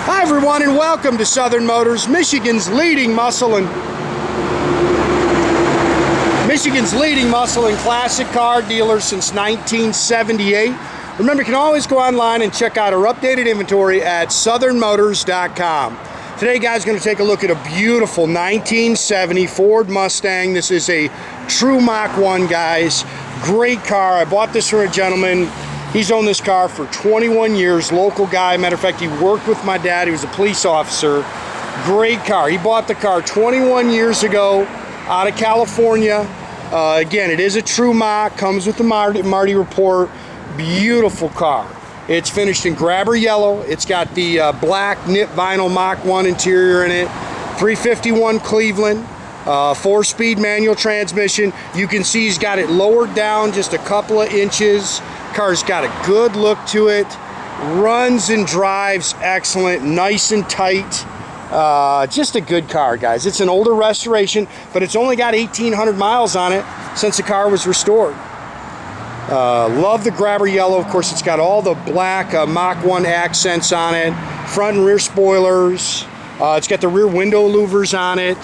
Hi everyone, and welcome to Southern Motors, Michigan's leading muscle and classic car dealer since 1978. Remember, you can always go online and check out our updated inventory at southernmotors.com. Today, guys, going to take a look at a beautiful 1970 Ford Mustang. This is a true Mach 1, guys. Great car. I bought this from a gentleman. He's owned this car for 21 years, local guy. Matter of fact, he worked with my dad. He was a police officer. Great car. He bought the car 21 years ago out of California. Again, it is a true Mach, comes with the Marti Report. Beautiful car. It's finished in grabber yellow. It's got the black knit vinyl Mach 1 interior in it. 351 Cleveland. 4-speed manual transmission. You can see he's got it lowered down just a couple of inches. Car's got a good look to it. Runs and drives excellent, nice and tight. Just a good car, guys. It's an older restoration, but it's only got 1,800 miles on it since the car was restored. Love the grabber yellow. Of course, it's got all the black Mach 1 accents on it. Front and rear spoilers. It's got the rear window louvers on it.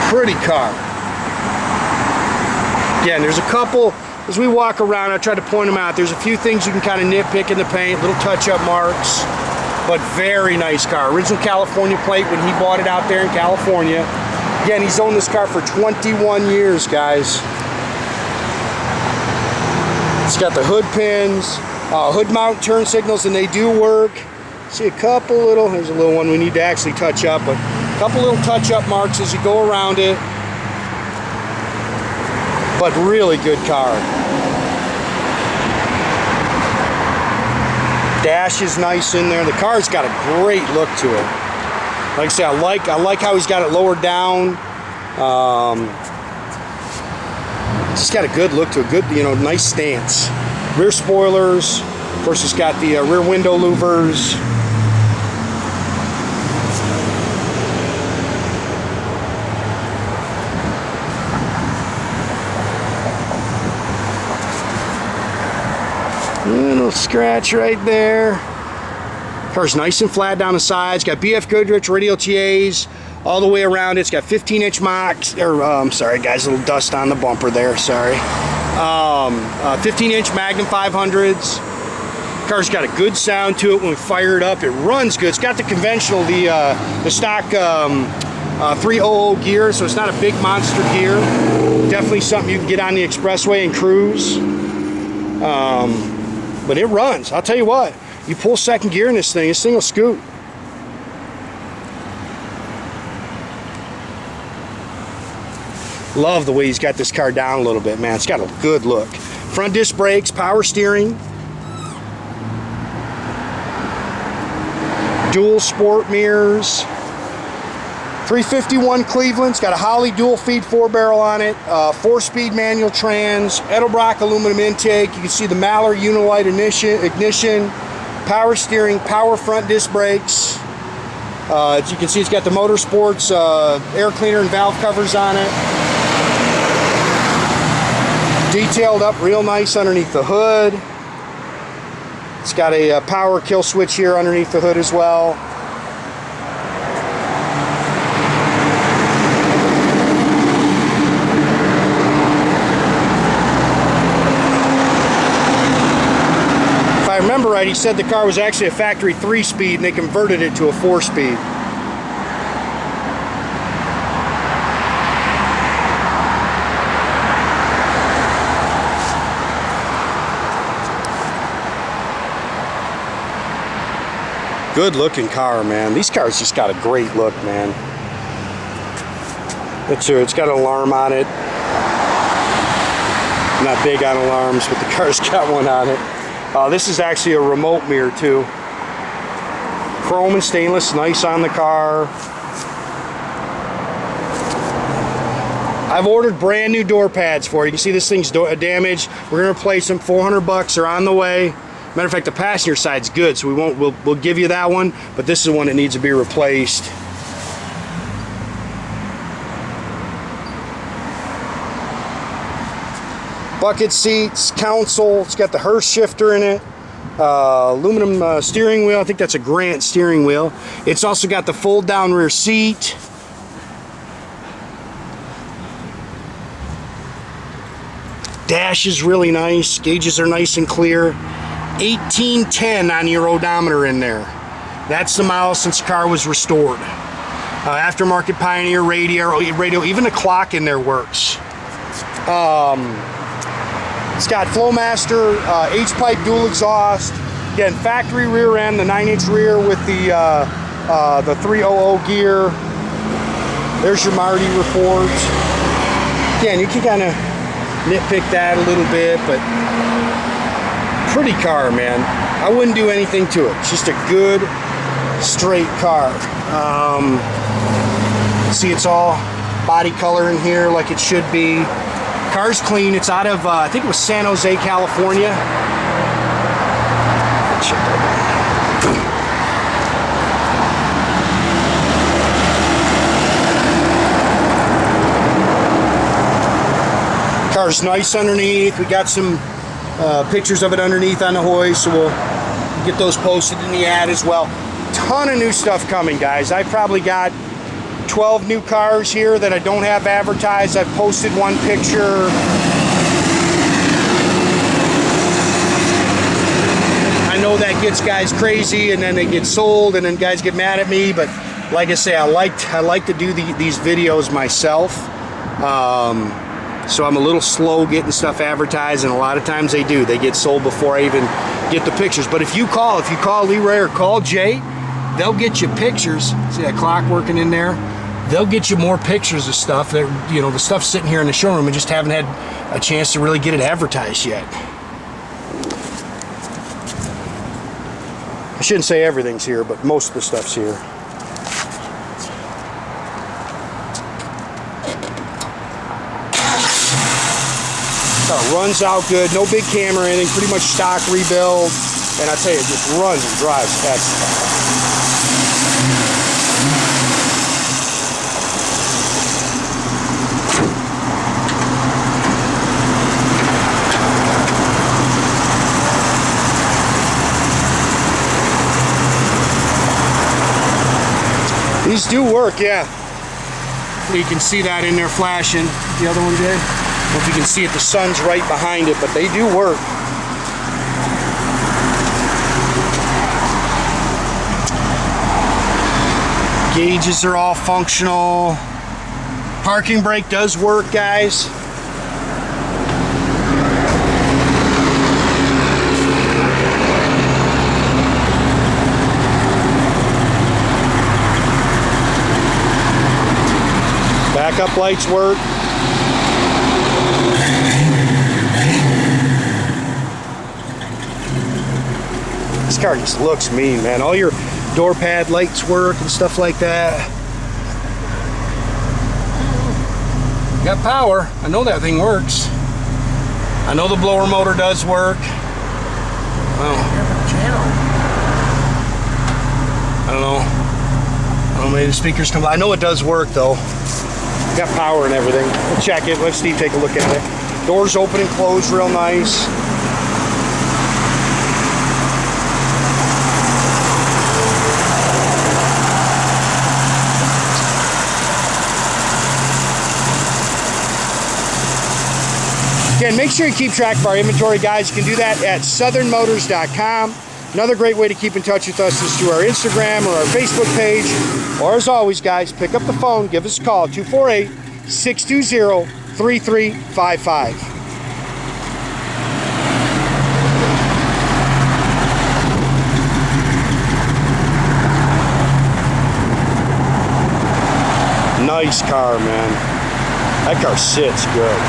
Pretty car. Again, there's a couple, as we walk around, I try to point them out. There's a few things you can kind of nitpick in the paint, little touch-up marks, but very nice car. Original California plate when he bought it out there in California. Again, he's owned this car for 21 years, guys. It's got the hood pins, hood mount turn signals, and they do work. See a couple little, there's a little one we need to actually touch up, but a couple little touch-up marks as you go around it. But really good car. Dash is nice in there. The car's got a great look to it. Like I say, I like how he's got it lowered down. It's just got a good look to it. Good, nice stance. Rear spoilers. Of course, it's got the rear window louvers. Little scratch right there. Car's nice and flat down the sides. Got BF Goodrich Radial TAs all the way around it. It's got 15-inch Machs, or sorry guys, a little dust on the bumper there, sorry. 15-inch Magnum 500s. Car's got a good sound to it when we fire it up. It runs good. It's got the conventional, the stock 300 gear, so it's not a big monster gear. Definitely something you can get on the expressway and cruise. But it runs. I'll tell you what, you pull second gear in this thing will scoot. Love the way he's got this car down a little bit, man. It's got a good look. Front disc brakes, power steering. Dual sport mirrors. 351 Cleveland. It's got a Holley dual feed 4-barrel on it. 4-speed manual trans. Edelbrock aluminum intake. You can see the Mach Unilite ignition. Power steering. Power front disc brakes. As you can see, it's got the Motorsports air cleaner and valve covers on it. Detailed up real nice underneath the hood. It's got a power kill switch here underneath the hood as well. If I remember right, he said the car was actually a factory 3-speed and they converted it to a 4-speed. Good looking car, man. These cars just got a great look, man. It's got an alarm on it. I'm not big on alarms, but the car's got one on it. This is actually a remote mirror too. Chrome and stainless, nice on the car. I've ordered brand new door pads for it. You can see this thing's damaged. We're gonna replace them. 400 bucks are on the way. Matter of fact, the passenger side's good, so we'll give you that one, but this is the one that needs to be replaced. Bucket seats, console, it's got the Hurst shifter in it. aluminum steering wheel. I think that's a Grant steering wheel. It's also got the fold down rear seat. Dash is really nice. Gauges are nice and clear. 1810 on your odometer in there. That's the miles since the car was restored. Aftermarket Pioneer radio, even the clock in there works. It's got Flowmaster, H-pipe dual exhaust. Again, factory rear end, the 9-inch rear with the 300 gear. There's your Marti Report. Again, you can kind of nitpick that a little bit, but pretty car, man. I wouldn't do anything to it. It's just a good, straight car. See, it's all body color in here like it should be. Car's clean. It's out of, I think it was San Jose, California. Check that out. Car's nice underneath. We got some pictures of it underneath on the hoist, so we'll get those posted in the ad as well. Ton of new stuff coming, guys. I probably got 12 new cars here that I don't have advertised. I've posted one picture. I know that gets guys crazy, and then they get sold, and then guys get mad at me. But like I say, I like to do these videos myself. So I'm a little slow getting stuff advertised, and a lot of times they do. They get sold before I even get the pictures. But if you call Leroy or call Jay, they'll get you pictures. See that clock working in there? They'll get you more pictures of stuff that, you know, the stuff's sitting here in the showroom and just haven't had a chance to really get it advertised yet. I shouldn't say everything's here, but most of the stuff's here. Runs out good, no big camera or anything, pretty much stock rebuild, and I tell you, it just runs and drives excellent. These do work, yeah. Hopefully you can see that in there flashing. The other one, Jay? I don't know if you can see it, the sun's right behind it, but they do work. Gauges are all functional. Parking brake does work, guys. Backup lights work. This car just looks mean, man. All your door pad lights work and stuff like that. Got power. I know that thing works. I know the blower motor does work. Oh. I don't know. Maybe the speakers come. I know it does work though. Got power and everything. We'll check it. Let Steve take a look at it. Doors open and close real nice. Again, make sure you keep track of our inventory, guys. You can do that at southernmotors.com. Another great way to keep in touch with us is through our Instagram or our Facebook page. Or as always, guys, pick up the phone, give us a call, 248-620-3355. Nice car, man. That car sits good.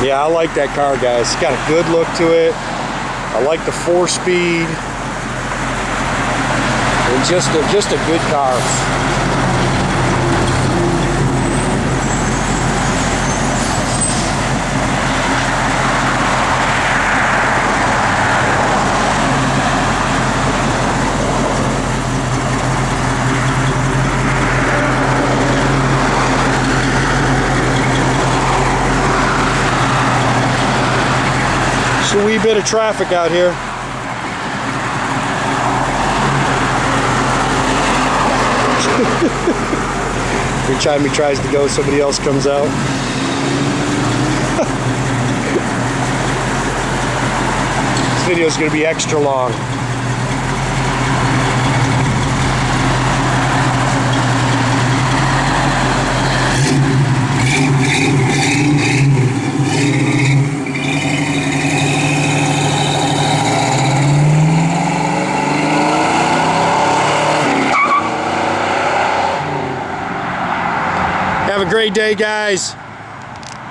Yeah, I like that car, guys. It's got a good look to it. I like the 4-speed. And just a good car. bit of traffic out here. Every time he tries to go, somebody else comes out. This video is going to be extra long. Have a great day, guys.